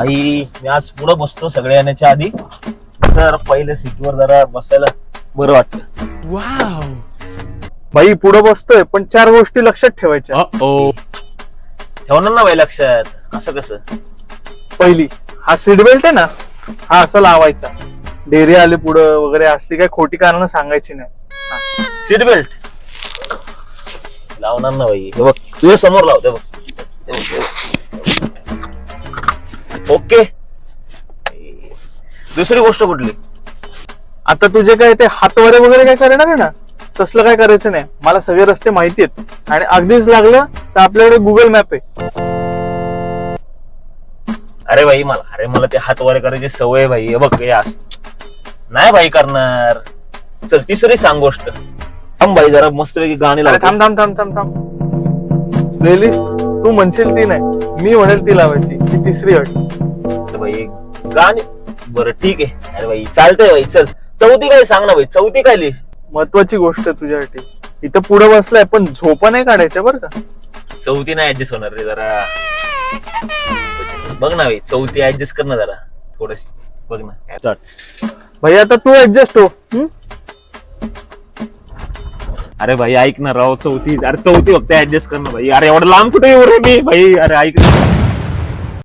आई मी आज पुढे बसतो सगळे येण्याच्या आधी. जर पहिल्या सीटवर जरा बसायला बरं वाटतं. भाई पुढे बसतोय पण 4 गोष्टी लक्षात ठेवायच्या. ठेवणार ना बाई लक्षात. असं कसं? पहिली, हा सीट बेल्ट आहे ना, हा असं लावायचा. डेरी आले पुढं वगैरे असली काय खोटी कारण सांगायची नाही. सीट बेल्ट लावणार ना बाई. हे बघ तुझ्या समोर लावते बघ. ओके. दुसरी गोष्ट कुठली? आता तुझे काय ते हातवारे वगैरे काय करणार आहे ना, तसलं काय करायचं नाही. मला सगळे रस्ते माहिती आहेत आणि अगदीच लागलं तर आपल्याकडे गुगल मॅप आहे. अरे मला ते हातवारे करायची सवय आहे भाई. हे बघ हे नाही भाई करणार. चल तिसरी सांग गोष्ट. थांब भाई जरा मस्त पैकी गाणी अरे लावतो. थांब थांब थांब थांब थांब. प्लेलिस्ट तू म्हणशील ती नाही, मी म्हणेल ती लावायची. ही तिसरी अट. भाई गाणी बरं ठीक आहे. अरे भाई चालतंय भाई. चल चौथी काय सांग ना भाई. चौथी काय लिह. महत्वाची गोष्ट आहे तुझ्यासाठी. इथं पुढे बसलाय पण झोपा नाही काढायच्या बरं का. चौथी नाही ऍडजस्ट होणार रे जरा. बघ ना भाई चौथी ऍडजस्ट कर ना जरा थोडीशी. बघ ना स्टार्ट. भाई आता तू ऍडजस्ट हो. अरे भाई ऐक ना राव चौथी. अरे चौथी फक्त ऍडजस्ट कर ना भाई. अरे एवढं लांब कुठे येऊ रे मी भाई. अरे ऐक ना.